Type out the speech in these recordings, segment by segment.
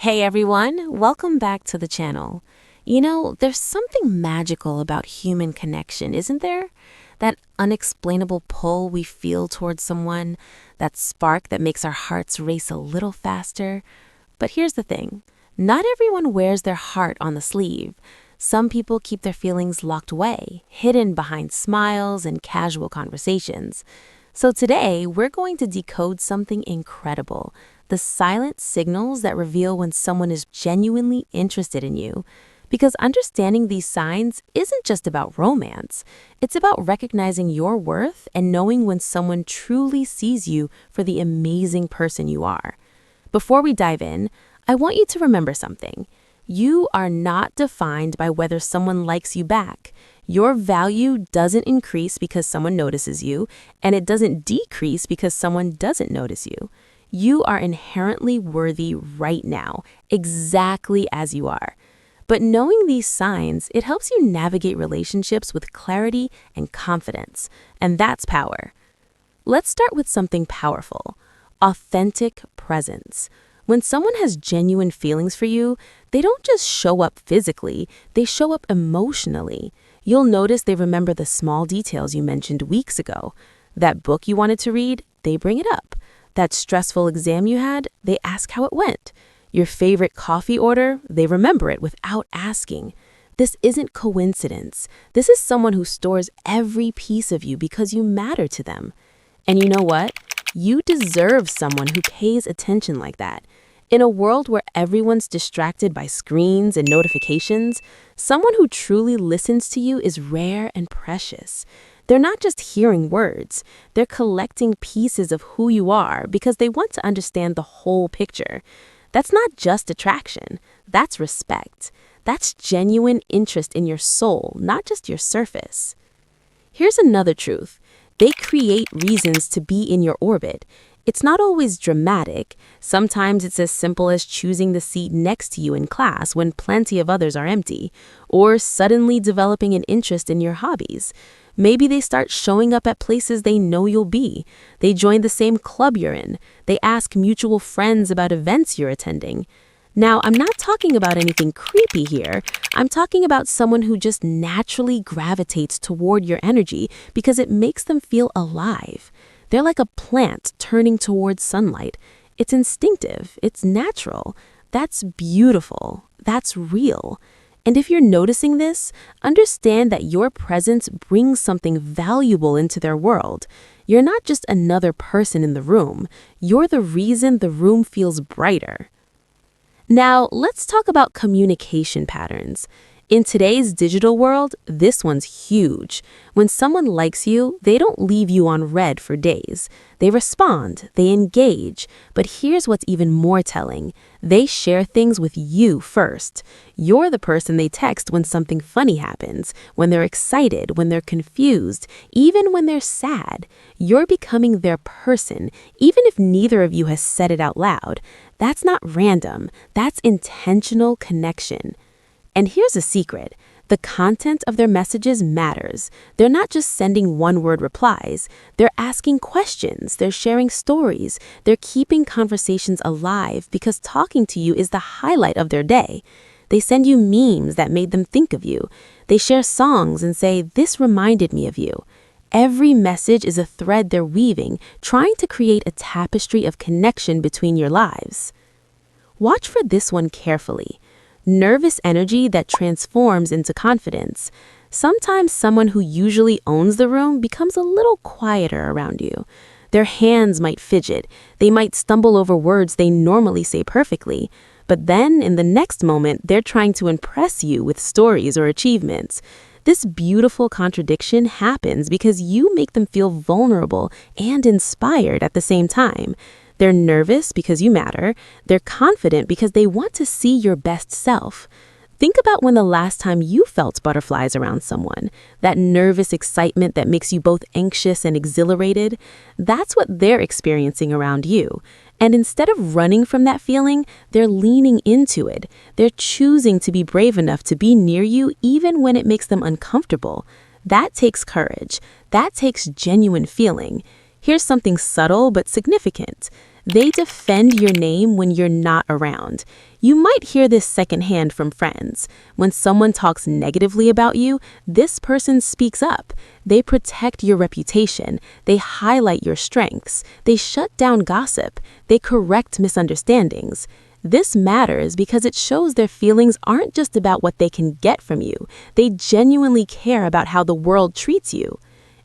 Hey everyone, welcome back to the channel. There's something magical about human connection, isn't there? That unexplainable pull we feel towards someone, that spark that makes our hearts race a little faster. But here's the thing, not everyone wears their heart on the sleeve. Some people keep their feelings locked away, hidden behind smiles and casual conversations. So today, we're going to decode something incredible, the silent signals that reveal when someone is genuinely interested in you. Because understanding these signs isn't just about romance. It's about recognizing your worth and knowing when someone truly sees you for the amazing person you are. Before we dive in, I want you to remember something. You are not defined by whether someone likes you back. Your value doesn't increase because someone notices you, and it doesn't decrease because someone doesn't notice you. You are inherently worthy right now, exactly as you are. But knowing these signs, it helps you navigate relationships with clarity and confidence, and that's power. Let's start with something powerful: authentic presence. When someone has genuine feelings for you, they don't just show up physically, they show up emotionally. You'll notice they remember the small details you mentioned weeks ago. That book you wanted to read, they bring it up. That stressful exam you had, they ask how it went. Your favorite coffee order, they remember it without asking. This isn't coincidence. This is someone who stores every piece of you because you matter to them. And you know what? You deserve someone who pays attention like that. In a world where everyone's distracted by screens and notifications, someone who truly listens to you is rare and precious. They're not just hearing words, they're collecting pieces of who you are because they want to understand the whole picture. That's not just attraction, that's respect. That's genuine interest in your soul, not just your surface. Here's another truth. They create reasons to be in your orbit. It's not always dramatic. Sometimes it's as simple as choosing the seat next to you in class when plenty of others are empty, or suddenly developing an interest in your hobbies. Maybe they start showing up at places they know you'll be. They join the same club you're in. They ask mutual friends about events you're attending. Now, I'm not talking about anything creepy here. I'm talking about someone who just naturally gravitates toward your energy because it makes them feel alive. They're like a plant turning towards sunlight. It's instinctive. It's natural. That's beautiful. That's real. And if you're noticing this, understand that your presence brings something valuable into their world. You're not just another person in the room. You're the reason the room feels brighter. Now, let's talk about communication patterns. In today's digital world, this one's huge. When someone likes you, they don't leave you on red for days. They respond, they engage. But here's what's even more telling. They share things with you first. You're the person they text when something funny happens, when they're excited, when they're confused, even when they're sad. You're becoming their person, even if neither of you has said it out loud. That's not random. That's intentional connection. And here's a secret. The content of their messages matters. They're not just sending one-word replies. They're asking questions. They're sharing stories. They're keeping conversations alive because talking to you is the highlight of their day. They send you memes that made them think of you. They share songs and say, "This reminded me of you." Every message is a thread they're weaving, trying to create a tapestry of connection between your lives. Watch for this one carefully. Nervous energy that transforms into confidence. Sometimes someone who usually owns the room becomes a little quieter around you. Their hands might fidget. They might stumble over words they normally say perfectly. But then, in the next moment, they're trying to impress you with stories or achievements. This beautiful contradiction happens because you make them feel vulnerable and inspired at the same time. They're nervous because you matter. They're confident because they want to see your best self. Think about when the last time you felt butterflies around someone. That nervous excitement that makes you both anxious and exhilarated. That's what they're experiencing around you. And instead of running from that feeling, they're leaning into it. They're choosing to be brave enough to be near you even when it makes them uncomfortable. That takes courage. That takes genuine feeling. Here's something subtle but significant. They defend your name when you're not around. You might hear this secondhand from friends. When someone talks negatively about you, this person speaks up. They protect your reputation. They highlight your strengths. They shut down gossip. They correct misunderstandings. This matters because it shows their feelings aren't just about what they can get from you. They genuinely care about how the world treats you.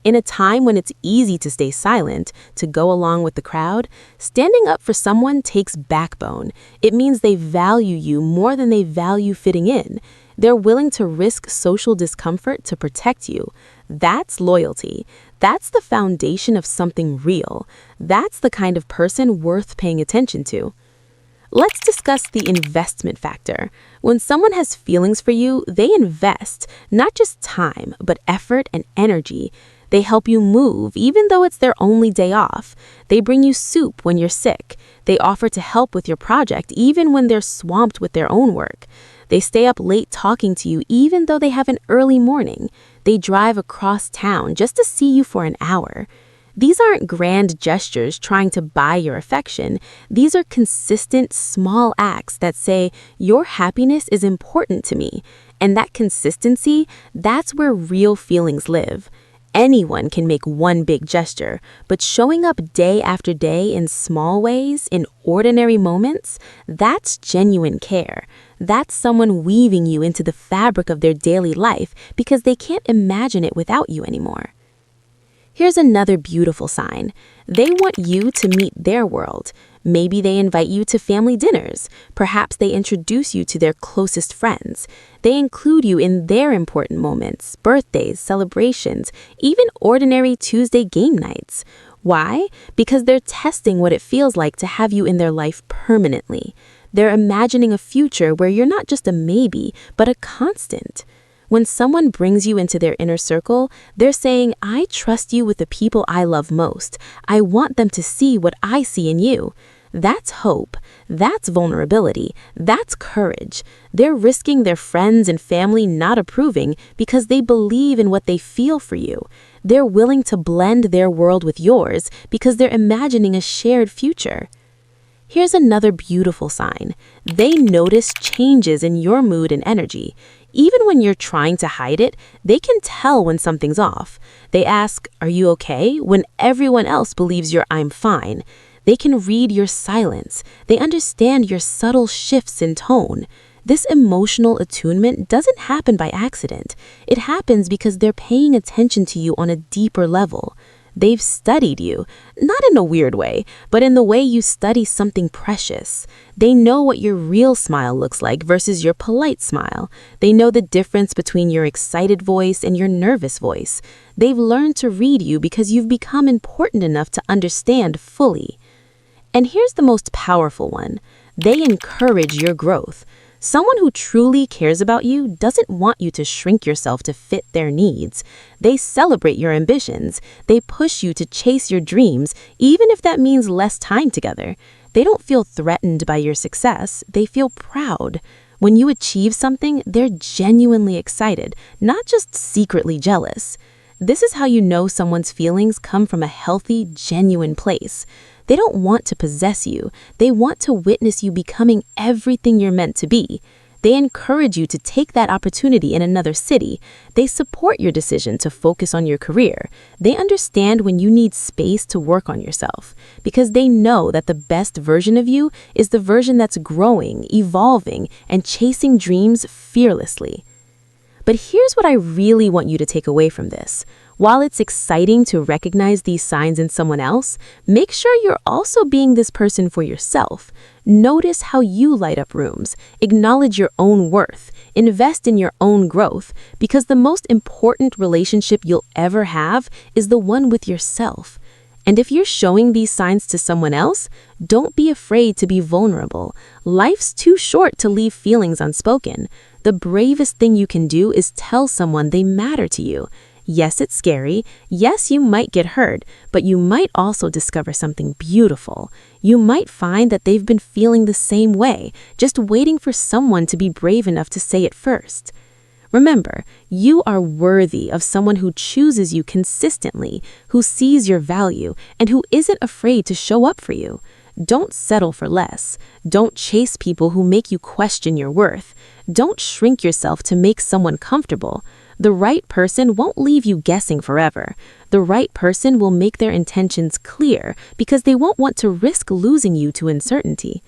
In a time when it's easy to stay silent, to go along with the crowd, standing up for someone takes backbone. It means they value you more than they value fitting in. They're willing to risk social discomfort to protect you. That's loyalty. That's the foundation of something real. That's the kind of person worth paying attention to. Let's discuss the investment factor. When someone has feelings for you, they invest, not just time, but effort and energy. They help you move, even though it's their only day off. They bring you soup when you're sick. They offer to help with your project, even when they're swamped with their own work. They stay up late talking to you, even though they have an early morning. They drive across town just to see you for an hour. These aren't grand gestures trying to buy your affection. These are consistent, small acts that say, your happiness is important to me. And that consistency, that's where real feelings live. Anyone can make one big gesture, but showing up day after day in small ways, in ordinary moments, that's genuine care. That's someone weaving you into the fabric of their daily life because they can't imagine it without you anymore. Here's another beautiful sign. They want you to meet their world. Maybe they invite you to family dinners. Perhaps they introduce you to their closest friends. They include you in their important moments, birthdays, celebrations, even ordinary Tuesday game nights. Why? Because they're testing what it feels like to have you in their life permanently. They're imagining a future where you're not just a maybe, but a constant. When someone brings you into their inner circle, they're saying, I trust you with the people I love most. I want them to see what I see in you. That's hope. That's vulnerability. That's courage. They're risking their friends and family not approving because they believe in what they feel for you. They're willing to blend their world with yours because they're imagining a shared future. Here's another beautiful sign. They notice changes in your mood and energy. Even when you're trying to hide it, they can tell when something's off. They ask, are you okay? When everyone else believes you're I'm fine. They can read your silence. They understand your subtle shifts in tone. This emotional attunement doesn't happen by accident. It happens because they're paying attention to you on a deeper level. They've studied you, not in a weird way, but in the way you study something precious. They know what your real smile looks like versus your polite smile. They know the difference between your excited voice and your nervous voice. They've learned to read you because you've become important enough to understand fully. And here's the most powerful one. They encourage your growth. Someone who truly cares about you doesn't want you to shrink yourself to fit their needs. They celebrate your ambitions. They push you to chase your dreams, even if that means less time together. They don't feel threatened by your success. They feel proud. When you achieve something, they're genuinely excited, not just secretly jealous. This is how you know someone's feelings come from a healthy, genuine place. They don't want to possess you. They want to witness you becoming everything you're meant to be. They encourage you to take that opportunity in another city. They support your decision to focus on your career. They understand when you need space to work on yourself, because they know that the best version of you is the version that's growing, evolving, and chasing dreams fearlessly. But here's what I really want you to take away from this. While it's exciting to recognize these signs in someone else, make sure you're also being this person for yourself. Notice how you light up rooms. Acknowledge your own worth. Invest in your own growth, because the most important relationship you'll ever have is the one with yourself. And if you're showing these signs to someone else, don't be afraid to be vulnerable. Life's too short to leave feelings unspoken. The bravest thing you can do is tell someone they matter to you. Yes, it's scary. Yes, you might get hurt, but you might also discover something beautiful. You might find that they've been feeling the same way, just waiting for someone to be brave enough to say it first. Remember, you are worthy of someone who chooses you consistently, who sees your value, and who isn't afraid to show up for you. Don't settle for less. Don't chase people who make you question your worth. Don't shrink yourself to make someone comfortable. The right person won't leave you guessing forever. The right person will make their intentions clear because they won't want to risk losing you to uncertainty.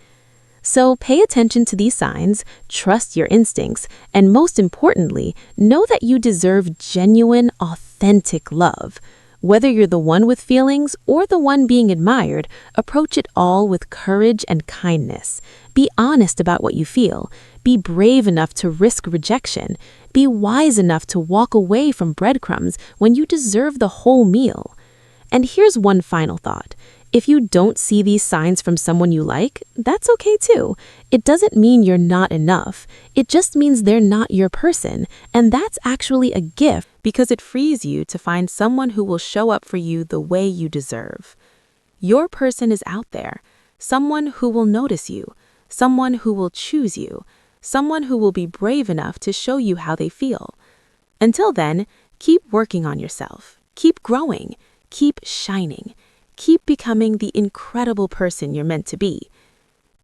So pay attention to these signs, trust your instincts, and most importantly, know that you deserve genuine, authentic love. Whether you're the one with feelings or the one being admired, approach it all with courage and kindness. Be honest about what you feel. Be brave enough to risk rejection. Be wise enough to walk away from breadcrumbs when you deserve the whole meal. And here's one final thought. If you don't see these signs from someone you like, that's okay too. It doesn't mean you're not enough. It just means they're not your person, and that's actually a gift because it frees you to find someone who will show up for you the way you deserve. Your person is out there, someone who will notice you, someone who will choose you, someone who will be brave enough to show you how they feel. Until then, keep working on yourself, keep growing, keep shining. Keep becoming the incredible person you're meant to be.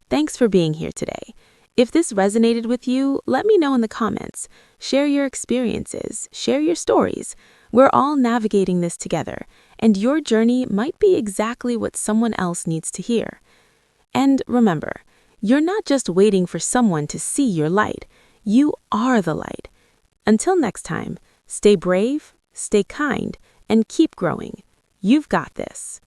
Thanks for being here today. If this resonated with you, let me know in the comments. Share your experiences, share your stories. We're all navigating this together, and your journey might be exactly what someone else needs to hear. And remember, you're not just waiting for someone to see your light. You are the light. Until next time, stay brave, stay kind, and keep growing. You've got this.